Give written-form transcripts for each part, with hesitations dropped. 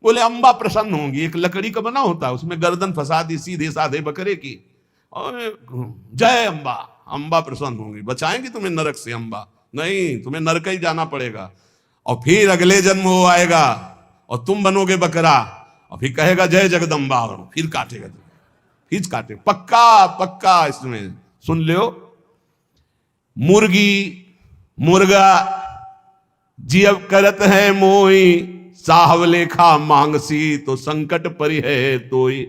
बोले अम्बा प्रसन्न होंगी। एक लकड़ी का बना होता है, उसमें गर्दन फंसा दी सीधे साधे बकरे की, और जय अम्बा, अम्बा प्रसन्न होंगी, बचाएंगी तुम्हें नरक से अम्बा। नहीं, तुम्हें नरक ही जाना पड़ेगा, और फिर अगले जन्म वो आएगा और तुम बनोगे बकरा, और फिर कहेगा जय जगदम्बा, और फिर काटेगा तुम, फिर काटे। पक्का पक्का इसमें सुन लो। मुर्गी मुर्गा जियब करत है मोई, साहब लेखा मांगसी तो संकट परि है तोई।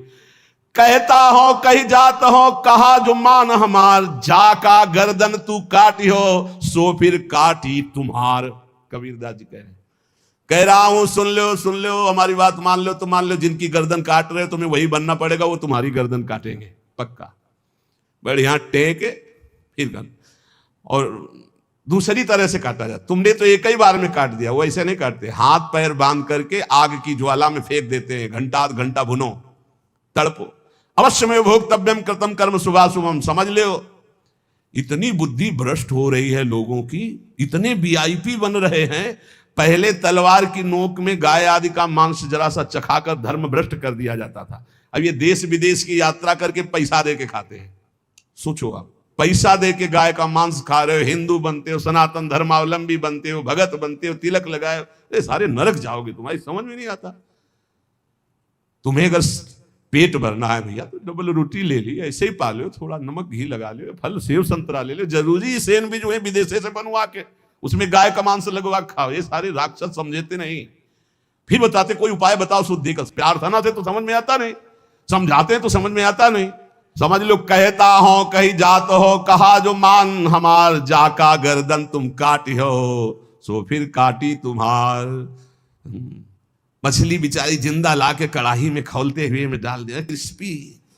कहता हो कही जात हो कहा जो मान हमार, जाका गर्दन तू काटी हो सो फिर काटी तुम्हार। कबीरदास जी कह रहा हूं, सुन लो हमारी बात मान लो तो मान लो, जिनकी गर्दन काट रहे हो तुम्हें वही बनना पड़ेगा, वो तुम्हारी गर्दन काटेंगे पक्का। बढ़िया टेके फिर गर्दन, और दूसरी तरह से काटा जाता। तुमने तो एक ही बार में काट दिया, वो ऐसे नहीं काटते, हाथ पैर बांध करके आग की ज्वाला में फेंक देते हैं, घंटा आध घंटा भुनो तड़पो। अवश्य में भोक्तव्यम कृतम कर्म शुभाशुभम। समझ लो, इतनी बुद्धि भ्रष्ट हो रही है लोगों की, इतने वीआईपी बन रहे हैं। पहले तलवार की नोक में गाय आदि का मांस जरा सा चखाकर धर्म भ्रष्ट कर दिया जाता था। अब ये देश विदेश की यात्रा करके पैसा दे के खाते हैं। सोचो आप, पैसा दे के गाय का मांस खा रहे हो, हिंदू बनते हो, सनातन धर्मावलंबी बनते हो, भगत बनते हो, तिलक लगाए, ये सारे नरक जाओगे। तुम्हारी समझ में नहीं आता। तुम्हें अगर पेट भरना है भैया तो डबल रोटी ले ली, ऐसे ही पा लो, थोड़ा नमक घी लगा लो, फल सेव संतरा ले लो, जरूरी सेन भी जो है विदेशे से बनवा के उसमें गाय का मांस लगवा खाओ। ये सारे राक्षस समझते नहीं। फिर बताते कोई उपाय बताओ शुद्धि का। प्रार्थना से तो समझ में आता नहीं, समझाते हैं तो समझ में आता नहीं। समझ लो, कहता हो कही जात हो कहा जो मान हमार, जाका गर्दन तुम काटी हो सो फिर काटी तुम्हार। मछली बेचारी जिंदा ला के कड़ाही में खौलते हुए में डाल दिया, क्रिस्पी,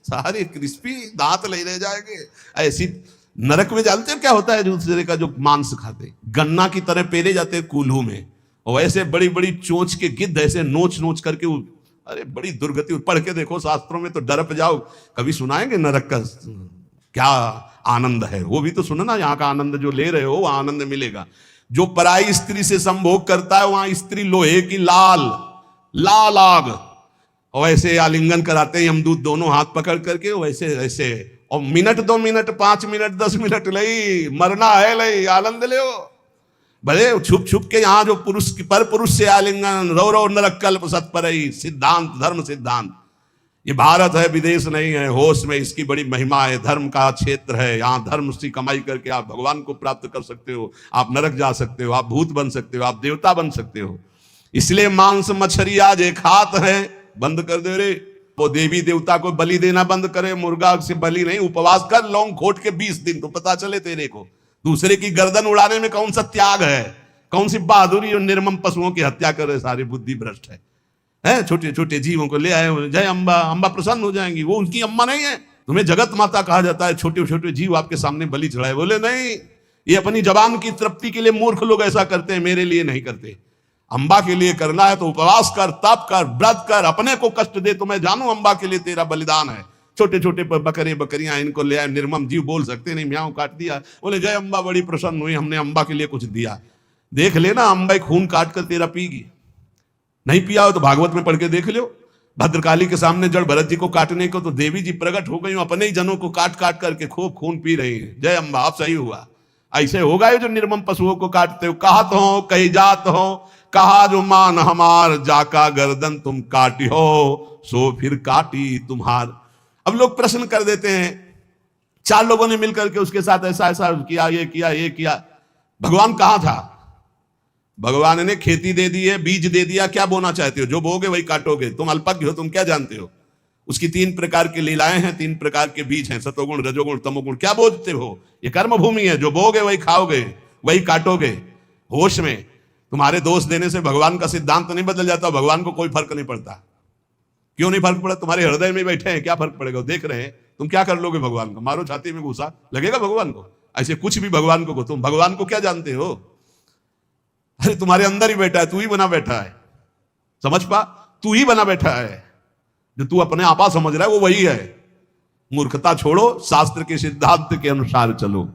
सारे क्रिस्पी, दांत ले रह जाएंगे। ऐसी नरक में जानते हो क्या होता है दूसरे का जो मांस खाते, गन्ना की तरह पेरे जाते हैं कूल्हू में, और ऐसे बड़ी बड़ी चोंच के गिद्ध ऐसे नोच नोच करके, अरे बड़ी दुर्गति। पढ़ के देखो शास्त्रों में तो डरप जाओ। कभी सुनाएंगे नरक का क्या आनंद है? वो भी तो सुनना, यहाँ का आनंद जो ले रहे हो वो आनंद मिलेगा। जो पराई स्त्री से संभोग करता है वहां स्त्री लोहे की लाल लाल आग, और ऐसे आलिंगन कराते हैं यमदूत दोनों हाथ पकड़ करके, वैसे ऐसे, और मिनट 2 मिनट 5 मिनट 10 मिनट लई मरना है, लई आनंद ले। भले छुप छुप के यहाँ जो पुरुष पर पुरुष से आलिंगन, रो रो नरक कल्प सत्परई, सिद्धांत धर्म सिद्धांत। ये भारत है, विदेश नहीं है। होश में इसकी बड़ी महिमा है। धर्म का क्षेत्र है, यहाँ धर्म से कमाई करके आप भगवान को प्राप्त कर सकते हो, आप नरक जा सकते हो, आप भूत बन सकते हो, आप देवता बन सकते हो। इसलिए मांस मछली आज एक हाथ है, बंद कर दे रे। वो देवी देवता को बलि देना बंद करे, मुर्गा से बलि नहीं, उपवास कर लौंग खोट के 20 दिन, तो पता चले तेरे को दूसरे की गर्दन उड़ाने में कौन सा त्याग है, कौन सी बहादुरी। और निर्मम पशुओं की हत्या कर रहे, सारी बुद्धि भ्रष्ट है। छोटे छोटे जीवों को ले आए, जय अम्बा, अम्बा प्रसन्न हो जाएंगी। वो उनकी अम्मा नहीं है, तुम्हें जगत माता कहा जाता है। छोटे छोटे जीव आपके सामने बलि चढ़ाए, बोले नहीं, ये अपनी जबान की तृप्ति के लिए मूर्ख लोग ऐसा करते हैं, मेरे लिए नहीं करते। अम्बा के लिए करना है तो उपवास कर, तप कर, व्रत कर, अपने को कष्ट दे तो मैं जानू अम्बा के लिए तेरा बलिदान है। छोटे छोटे बकरे बकरियां इनको ले आए, निर्मम जीव बोल सकते नहीं, म्याऊं काट दिया, बोले जय अम्बा बड़ी प्रसन्न हुई, हमने अम्बा के लिए कुछ दिया। देख लेना अम्बा खून काट कर तेरा पीगी। नहीं पिया हो तो भागवत में पढ़ के देख लो। भद्रकाली के सामने जड़ भरत जी को काटने को तो देवी जी प्रकट हो गई, अपने ही जनों को काट काट करके खूब खून पी रही है। जय अम्बा, आप सही हुआ। ऐसे होगा ये जो निर्मम पशुओं को काटते हो। कहा तो हो कही जात हो कहा जो मान हमार, जाका गर्दन तुम काटी हो सो फिर काटी तुम्हार। अब लोग प्रश्न कर देते हैं, 4 लोगों ने मिलकर के उसके साथ ऐसा ऐसा किया, ये किया, ये किया, भगवान कहां था? भगवान ने खेती दे दी है, बीज दे दिया, क्या बोना चाहते हो? जो बोगे वही काटोगे। तुम अल्पज्ञ हो, तुम क्या जानते हो? उसकी 3 प्रकार की लीलाएं हैं, 3 प्रकार के बीज हैं, सतोगुण रजोगुण तमोगुण। क्या बोलते हो? ये कर्म भूमि है, जो बोगे वही खाओगे, वही काटोगे। होश में तुम्हारे दोष देने से भगवान का सिद्धांत नहीं बदल जाता, भगवान को कोई फर्क नहीं पड़ता। क्यों नहीं फर्क पड़ा? तुम्हारे हृदय में बैठे हैं, क्या फर्क पड़ेगा? देख रहे हैं, तुम क्या कर लोगे भगवान को? मारो छाती में घुसा, लगेगा भगवान को? ऐसे कुछ भी भगवान को, तुम भगवान को क्या जानते हो? अरे तुम्हारे अंदर ही बैठा है, तू ही बना बैठा है। समझ पा, तू ही बना बैठा है। जो तू अपने आपा समझ रहा है वो वही है। मूर्खता छोड़ो, शास्त्र के सिद्धांत के अनुसार चलो।